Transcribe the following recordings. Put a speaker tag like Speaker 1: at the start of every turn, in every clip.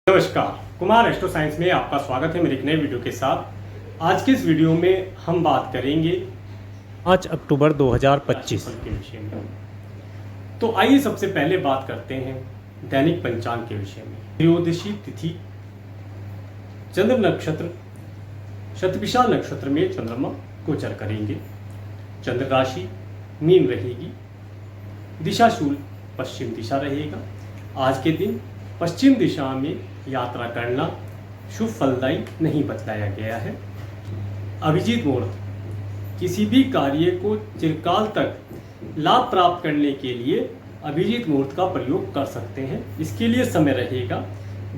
Speaker 1: नमस्कार, Kumar astro science में आपका स्वागत है मेरे एक नए वीडियो के साथ। आज के इस वीडियो में हम बात करेंगे 5 अक्टूबर 2025 के विषय में। तो आइए सबसे पहले बात करते हैं दैनिक पंचांग के विषय में। त्रयोदशी तिथि, चंद्र नक्षत्र, शतभिषा नक्षत्र में चंद्रमा गोचर करेंगे। चंद्र राशि मीन रहेगी, दिशाशूल पश्चिम दिशा रहेगा। आज के दिन पश्चिम दिशा में यात्रा करना शुभ फलदायी नहीं बतलाया गया है। अभिजीत मुहूर्त, किसी भी कार्य को चिरकाल तक लाभ प्राप्त करने के लिए अभिजीत मुहूर्त का प्रयोग कर सकते हैं। इसके लिए समय रहेगा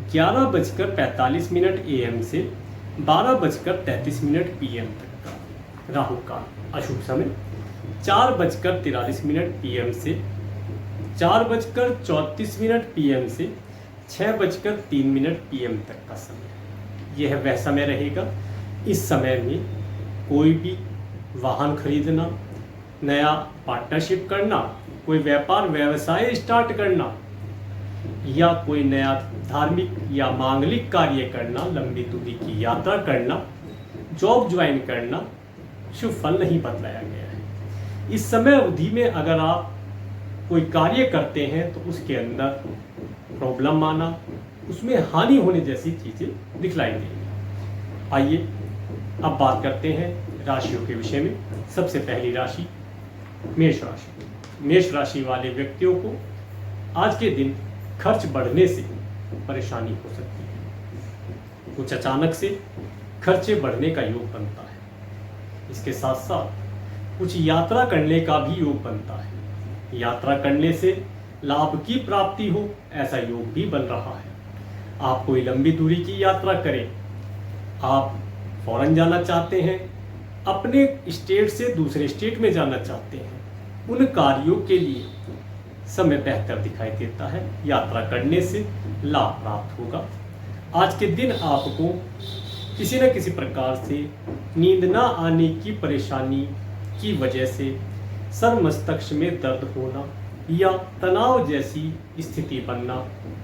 Speaker 1: 11:45 AM से 12:33 PM तक का। राहु काल अशुभ समय 4:43 PM से 4:34 PM से 6:03 PM तक का समय, यह वह समय रहेगा। इस समय में कोई भी वाहन खरीदना, नया पार्टनरशिप करना, कोई व्यापार व्यवसाय स्टार्ट करना या कोई नया धार्मिक या मांगलिक कार्य करना, लंबी दूरी की यात्रा करना, जॉब ज्वाइन करना शुभ फल नहीं बतलाया गया है। इस समय अवधि में अगर आप कोई कार्य करते हैं तो उसके अंदर प्रॉब्लम आना, उसमें हानि होने जैसी चीजें दिखलाई देंगी। आइए अब बात करते हैं राशियों के विषय में। सबसे पहली राशि मेष राशि। मेष राशि वाले व्यक्तियों को आज के दिन खर्च बढ़ने से परेशानी हो सकती है। कुछ अचानक से खर्चे बढ़ने का योग बनता है। इसके साथ साथ कुछ यात्रा करने का भी योग बनता है। यात्रा करने से लाभ की प्राप्ति हो, ऐसा योग भी बन रहा है। आप कोई लंबी दूरी की यात्रा करें, आप फॉरेन जाना चाहते हैं, अपने स्टेट से दूसरे स्टेट में जाना चाहते हैं, उन कार्यों के लिए समय बेहतर दिखाई देता है। यात्रा करने से लाभ प्राप्त होगा। आज के दिन आपको किसी न किसी प्रकार से नींद ना आने की परेशानी की वजह से सर मस्तिष्क में दर्द होना या तनाव जैसी स्थिति बनना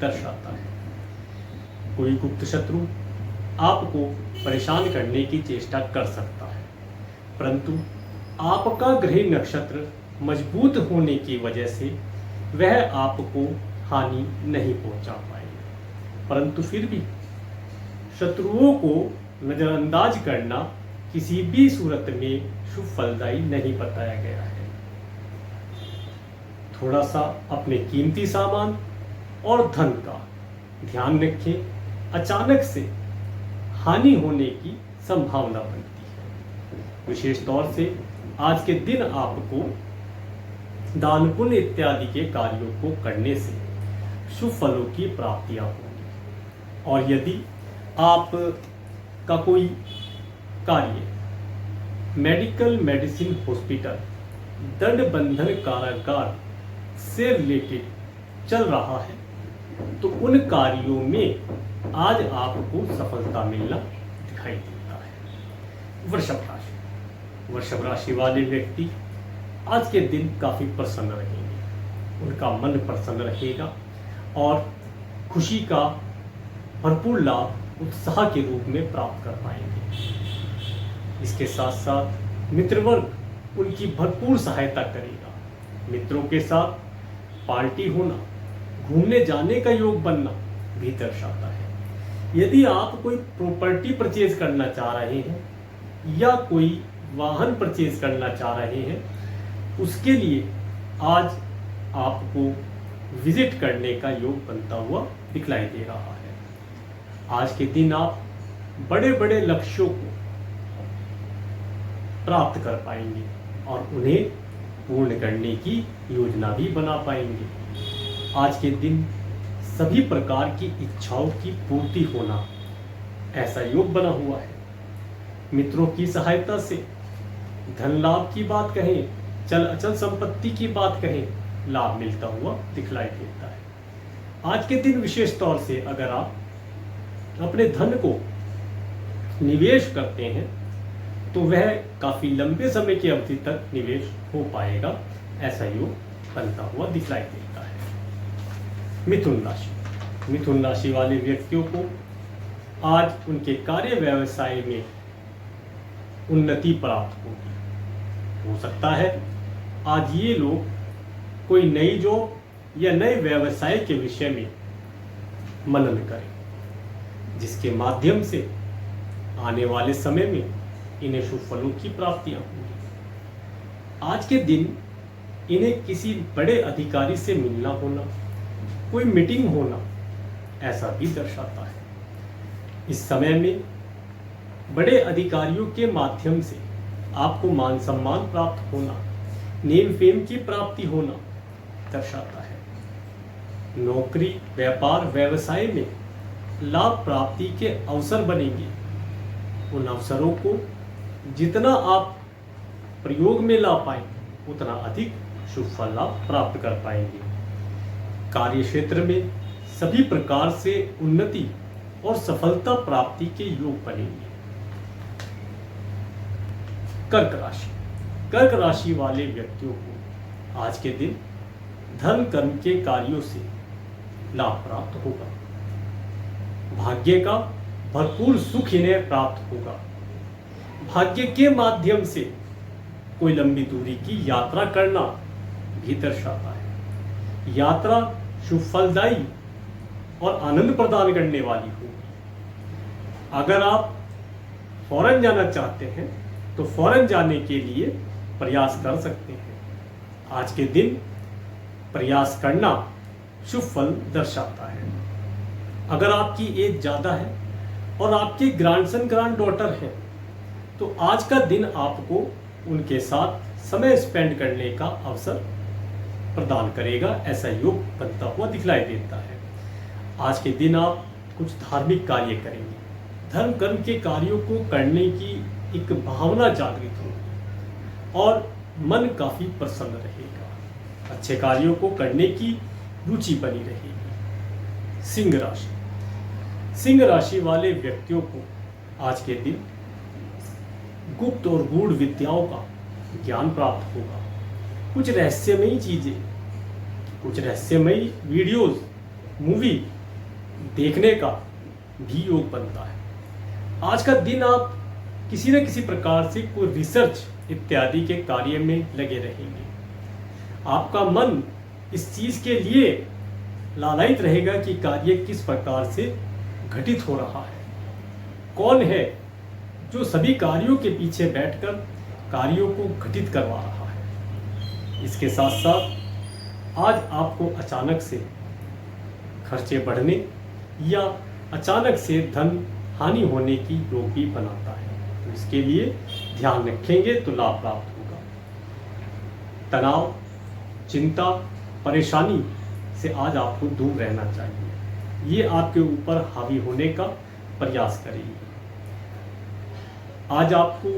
Speaker 1: दर्शाता है। कोई गुप्त शत्रु आपको परेशान करने की चेष्टा कर सकता है, परंतु आपका ग्रह नक्षत्र मजबूत होने की वजह से वह आपको हानि नहीं पहुंचा पाएगा। परंतु फिर भी शत्रुओं को नजरअंदाज करना किसी भी सूरत में शुभ फलदायी नहीं बताया गया है। थोड़ा सा अपने कीमती सामान और धन का ध्यान रखें। अचानक से हानि होने की संभावना बनती है। विशेष तौर से आज के दिन आपको दान पुण्य इत्यादि के कार्यों को करने से शुभ फलों की प्राप्तियां होंगी। और यदि आप का कोई कार्य मेडिकल, मेडिसिन, हॉस्पिटल, दंड बंधन, कारागार से रिलेटेड चल रहा है तो उन कार्यों में आज आपको सफलता मिलना दिखाई देता है। वृषभ राशि। वृषभ राशि वाले व्यक्ति आज के दिन काफी प्रसन्न रहेंगे। उनका मन प्रसन्न रहेगा और खुशी का भरपूर लाभ उत्साह के रूप में प्राप्त कर पाएंगे। इसके साथ साथ मित्रवर्ग उनकी भरपूर सहायता करेगा। मित्रों के साथ पार्टी होना, घूमने जाने का योग बनना भी दर्शाता है। यदि आप कोई प्रॉपर्टी परचेज करना चाह रहे हैं या कोई वाहन परचेज करना चाह रहे हैं, उसके लिए आज आपको विजिट करने का योग बनता हुआ दिखलाई दे रहा है। आज के दिन आप बड़े बड़े लक्ष्यों को प्राप्त कर पाएंगे और उन्हें पूर्ण करने की योजना भी बना पाएंगे। आज के दिन सभी प्रकार की इच्छाओं की पूर्ति होना, ऐसा योग बना हुआ है। मित्रों की सहायता से धन लाभ की बात कहें, चल अचल संपत्ति की बात कहें, लाभ मिलता हुआ दिखलाई देता है। आज के दिन विशेष तौर से अगर आप अपने धन को निवेश करते हैं तो वह काफी लंबे समय की अवधि तक निवेश हो पाएगा, ऐसा योग बनता हुआ दिखलाई देता है। मिथुन राशि। मिथुन राशि वाले व्यक्तियों को आज उनके कार्य व्यवसाय में उन्नति प्राप्त होगी। हो सकता है आज ये लोग कोई नई जॉब या नए व्यवसाय के विषय में मनन करें, जिसके माध्यम से आने वाले समय में इन्हें शुभ फलों की प्राप्तियां होंगी। आज के दिन इन्हें किसी बड़े अधिकारी से मिलना होना, कोई मीटिंग होना, ऐसा भी दर्शाता है। इस समय में बड़े अधिकारियों के माध्यम से आपको मान सम्मान प्राप्त होना, नेम फेम की प्राप्ति होना दर्शाता है। नौकरी, व्यापार, व्यवसाय में लाभ प्राप्ति के अवसर बनेंगे। उन अवसरों को जितना आप प्रयोग में ला पाएं, उतना अधिक शुभ फल लाभ प्राप्त कर पाएंगे। कार्य क्षेत्र में सभी प्रकार से उन्नति और सफलता प्राप्ति के योग बनेंगे। कर्क राशि। कर्क राशि वाले व्यक्तियों को आज के दिन धर्म कर्म के कार्यों से लाभ प्राप्त होगा। भाग्य का भरपूर सुख इन्हें प्राप्त होगा। भाग्य के माध्यम से कोई लंबी दूरी की यात्रा करना भी दर्शाता है। यात्रा शुभ फलदायी और आनंद प्रदान करने वाली होगी। अगर आप फौरन जाना चाहते हैं तो फौरन जाने के लिए प्रयास कर सकते हैं। आज के दिन प्रयास करना शुभ फल दर्शाता है। अगर आपकी एज ज़्यादा है और आपके ग्रैंडसन ग्रैंड डॉटर हैं तो आज का दिन आपको उनके साथ समय स्पेंड करने का अवसर प्रदान करेगा, ऐसा योग बनता हुआ दिखलाई देता है। आज के दिन आप कुछ धार्मिक कार्य करेंगे। धर्म कर्म के कार्यों को करने की एक भावना जागृत होगी और मन काफी प्रसन्न रहेगा। अच्छे कार्यों को करने की रुचि बनी रहेगी। सिंह राशि। सिंह राशि वाले व्यक्तियों को आज के दिन गुप्त और गूढ़ विद्याओं का ज्ञान प्राप्त होगा। कुछ रहस्यमयी चीजें, कुछ रहस्यमयी वीडियोस, मूवी देखने का भी योग बनता है। आज का दिन आप किसी न किसी प्रकार से कोई रिसर्च इत्यादि के कार्य में लगे रहेंगे। आपका मन इस चीज के लिए लालायित रहेगा कि कार्य किस प्रकार से घटित हो रहा है, कौन है जो सभी कार्यों के पीछे बैठकर कार्यों को घटित करवा रहा है। इसके साथ साथ आज आपको अचानक से खर्चे बढ़ने या अचानक से धन हानि होने की योग भी बनाता है, तो इसके लिए ध्यान रखेंगे तो लाभ प्राप्त होगा। तनाव, चिंता, परेशानी से आज आपको दूर रहना चाहिए। ये आपके ऊपर हावी होने का प्रयास करेगी। आज आपको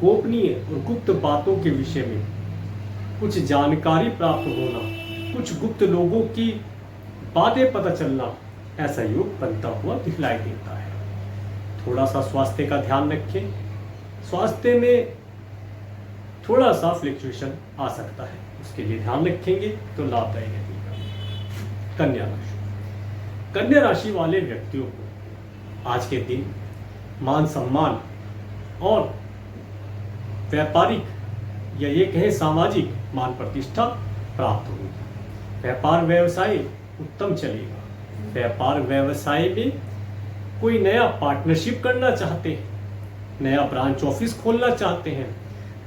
Speaker 1: गोपनीय और गुप्त बातों के विषय में कुछ जानकारी प्राप्त होना, कुछ गुप्त लोगों की बातें पता चलना, ऐसा योग बनता हुआ दिखलाई देता है। थोड़ा सा स्वास्थ्य का ध्यान रखें। स्वास्थ्य में थोड़ा सा फ्लक्चुएशन आ सकता है, उसके लिए ध्यान रखेंगे तो लाभदायी रहेगा। कन्या राशि। कन्या राशि वाले व्यक्तियों को आज के दिन मान सम्मान और व्यापारिक या ये कहें सामाजिक मान प्रतिष्ठा प्राप्त होगी। व्यापार व्यवसाय उत्तम चलेगा। व्यापार व्यवसाय में कोई नया पार्टनरशिप करना चाहते हैं, नया ब्रांच ऑफिस खोलना चाहते हैं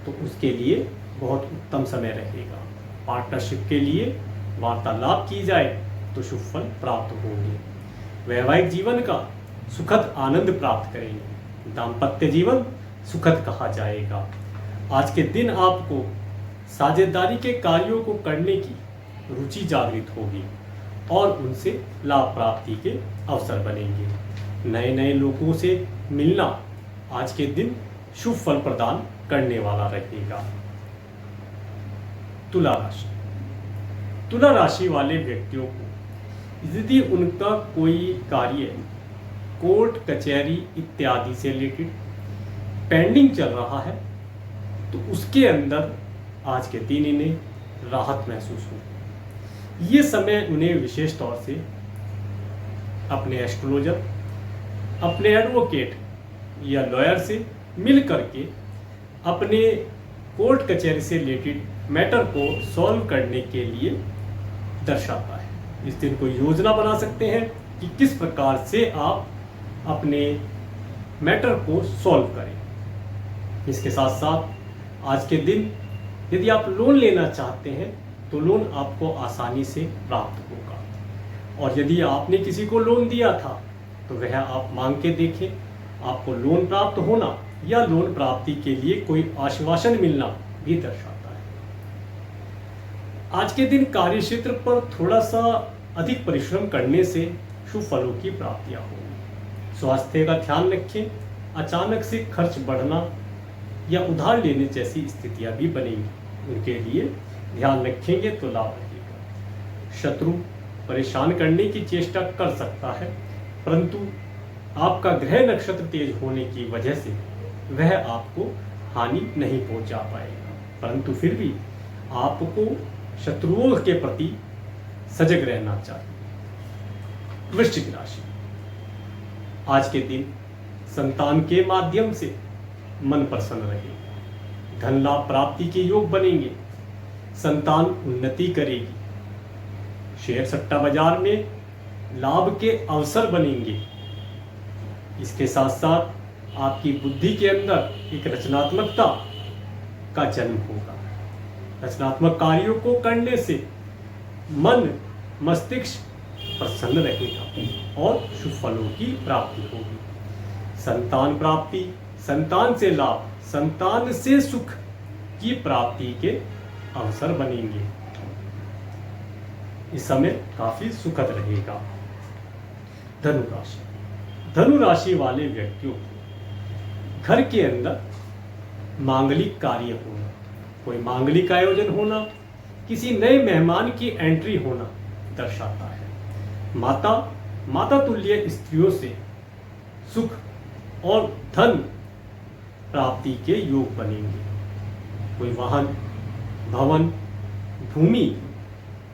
Speaker 1: तो उसके लिए बहुत उत्तम समय रहेगा। पार्टनरशिप के लिए वार्तालाप की जाए तो शुभ फल प्राप्त होंगे। वैवाहिक जीवन का सुखद आनंद प्राप्त करेंगे। दाम्पत्य जीवन सुखद कहा जाएगा। आज के दिन आपको साझेदारी के कार्यों को करने की रुचि जागृत होगी और उनसे लाभ प्राप्ति के अवसर बनेंगे। नए नए लोगों से मिलना आज के दिन शुभ फल प्रदान करने वाला रहेगा। तुला राशि। तुला राशि वाले व्यक्तियों को यदि उनका कोई कार्य कोर्ट कचहरी इत्यादि से रिलेटेड पेंडिंग चल रहा है तो उसके अंदर आज के दिन इन्हें राहत महसूस होगी। ये समय उन्हें विशेष तौर से अपने एस्ट्रोलॉजर, अपने एडवोकेट या लॉयर से मिल करके अपने कोर्ट कचहरी से रिलेटेड मैटर को सॉल्व करने के लिए दर्शाता है। इस दिन कोई योजना बना सकते हैं कि किस प्रकार से आप अपने मैटर को सॉल्व करें। इसके साथ साथ आज के दिन यदि आप लोन लेना चाहते हैं तो लोन आपको आसानी से प्राप्त होगा, और यदि आपने किसी को लोन दिया था तो वह आप मांग के देखें, आपको लोन प्राप्त होना या लोन प्राप्ति के लिए कोई आश्वासन मिलना भी दर्शाता है। आज के दिन कार्य क्षेत्र पर थोड़ा सा अधिक परिश्रम करने से शुभ फलों की प्राप्तियां होंगी। स्वास्थ्य का ध्यान रखें, अचानक से खर्च बढ़ना या उधार लेने जैसी स्थितियां भी बनेंगी, उनके लिए ध्यान रखेंगे तो लाभ रहेगा। शत्रु परेशान करने की चेष्टा कर सकता है, परंतु आपका ग्रह नक्षत्र तेज होने की वजह से वह आपको हानि नहीं पहुंचा पाएगा, परंतु फिर भी आपको शत्रुओं के प्रति सजग रहना चाहिए। वृश्चिक राशि, आज के दिन संतान के माध्यम से मन प्रसन्न रहेगा, धन लाभ प्राप्ति के योग बनेंगे, संतान उन्नति करेगी, शेयर सट्टा बाजार में लाभ के अवसर बनेंगे। इसके साथ साथ आपकी बुद्धि के अंदर एक रचनात्मकता का जन्म होगा। रचनात्मक कार्यों को करने से मन मस्तिष्क प्रसन्न रहेगा और शुभ फलों की प्राप्ति होगी। संतान प्राप्ति, संतान से लाभ, संतान से सुख की प्राप्ति के अवसर बनेंगे। इस समय काफी सुखद रहेगा। धनु राशि, धनु राशि वाले व्यक्तियों को घर के अंदर मांगलिक कार्य होना, कोई मांगलिक आयोजन होना, किसी नए मेहमान की एंट्री होना दर्शाता है। माता तुल्य स्त्रियों से सुख और धन प्राप्ति के योग बनेंगे। कोई वाहन, भवन, भूमि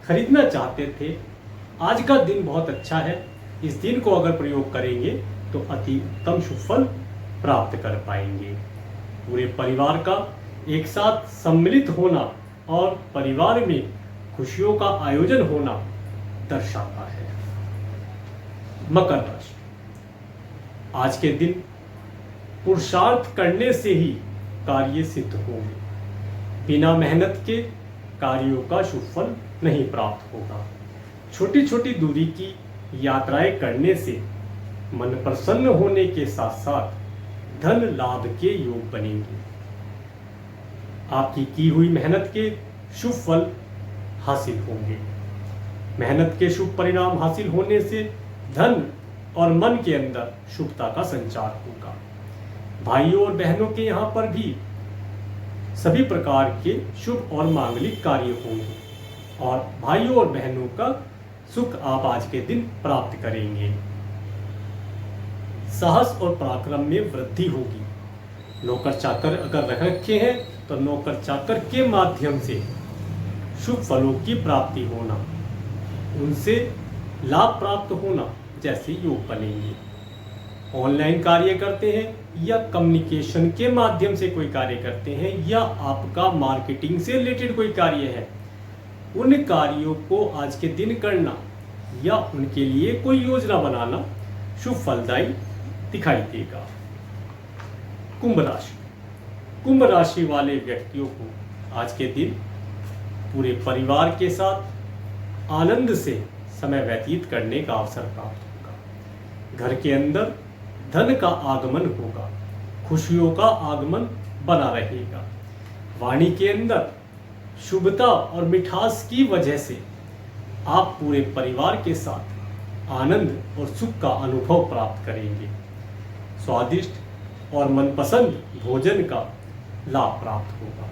Speaker 1: खरीदना चाहते थे, आज का दिन बहुत अच्छा है। इस दिन को अगर प्रयोग करेंगे तो अति उत्तम शुभ फल प्राप्त कर पाएंगे। पूरे परिवार का एक साथ सम्मिलित होना और परिवार में खुशियों का आयोजन होना दर्शाता है। मकर राशि, आज के दिन पुरुषार्थ करने से ही कार्य सिद्ध होंगे। बिना मेहनत के कार्यों का शुभ फल नहीं प्राप्त होगा। छोटी छोटी दूरी की यात्राएं करने से मन प्रसन्न होने के साथ साथ धन लाभ के योग बनेंगे। आपकी की हुई मेहनत के शुभ फल हासिल होंगे। मेहनत के शुभ परिणाम हासिल होने से धन और मन के अंदर शुभता का संचार होगा। भाइयों और बहनों के यहाँ पर भी सभी प्रकार के शुभ और मांगलिक कार्य होंगे और भाइयों और बहनों का सुख आप आज के दिन प्राप्त करेंगे। साहस और पराक्रम में वृद्धि होगी। नौकर चाकर अगर रख रखे हैं तो नौकर चाकर के माध्यम से शुभ फलों की प्राप्ति होना, उनसे लाभ प्राप्त होना जैसे योग बनेंगे। ऑनलाइन कार्य करते हैं या कम्युनिकेशन के माध्यम से कोई कार्य करते हैं या आपका मार्केटिंग से रिलेटेड कोई कार्य है, उन कार्यों को आज के दिन करना या उनके लिए कोई योजना बनाना शुभ फलदायी दिखाई देगा। कुंभ राशि, कुंभ राशि वाले व्यक्तियों को आज के दिन पूरे परिवार के साथ आनंद से समय व्यतीत करने का अवसर प्राप्त होगा। घर के अंदर धन का आगमन होगा, खुशियों का आगमन बना रहेगा। वाणी के अंदर शुभता और मिठास की वजह से आप पूरे परिवार के साथ आनंद और सुख का अनुभव प्राप्त करेंगे। स्वादिष्ट और मनपसंद भोजन का लाभ प्राप्त होगा।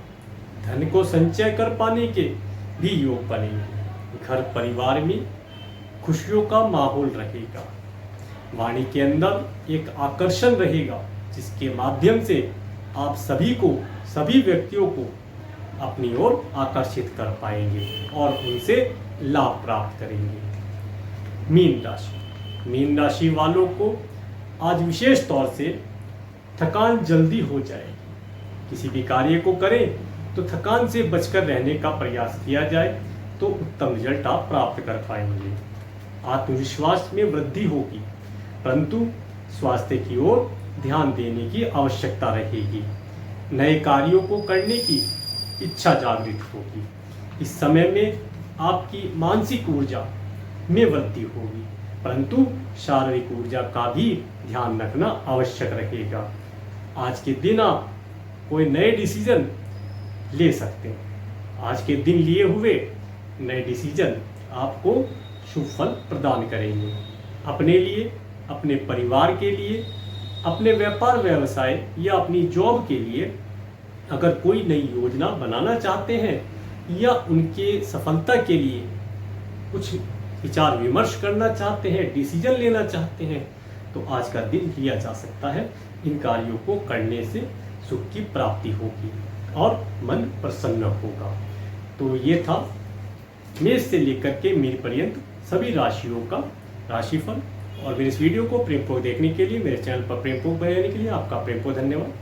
Speaker 1: धन को संचय कर पाने के भी योग बनेंगे। घर परिवार में खुशियों का माहौल रहेगा। वाणी के अंदर एक आकर्षण रहेगा जिसके माध्यम से आप सभी व्यक्तियों को अपनी ओर आकर्षित कर पाएंगे और उनसे लाभ प्राप्त करेंगे। मीन राशि, मीन राशि वालों को आज विशेष तौर से थकान जल्दी हो जाएगी। किसी भी कार्य को करें तो थकान से बचकर रहने का प्रयास किया जाए तो उत्तम रिजल्ट आप प्राप्त कर पाएंगे। आत्मविश्वास में वृद्धि होगी, परंतु स्वास्थ्य की ओर ध्यान देने की आवश्यकता रहेगी। नए कार्यों को करने की इच्छा जागृत होगी। इस समय में आपकी मानसिक ऊर्जा में वृद्धि होगी, परंतु शारीरिक ऊर्जा का भी ध्यान रखना आवश्यक रहेगा। आज के दिन आप कोई नए डिसीजन ले सकते हैं। आज के दिन लिए हुए नए डिसीजन आपको शुभ फल प्रदान करेंगे। अपने लिए, अपने परिवार के लिए, अपने व्यापार व्यवसाय या अपनी जॉब के लिए अगर कोई नई योजना बनाना चाहते हैं या उनके सफलता के लिए कुछ विचार विमर्श करना चाहते हैं, डिसीजन लेना चाहते हैं, तो आज का दिन लिया जा सकता है। इन कार्यों को करने से सुख की प्राप्ति होगी और मन प्रसन्न होगा। तो ये था मेष से लेकर के मीन पर्यंत सभी राशियों का राशिफल। और मेरे इस वीडियो को प्रेमपूर्वक देखने के लिए, मेरे चैनल पर प्रेमपूर्वक बने रहने के लिए आपका प्रेमपूर्वक धन्यवाद।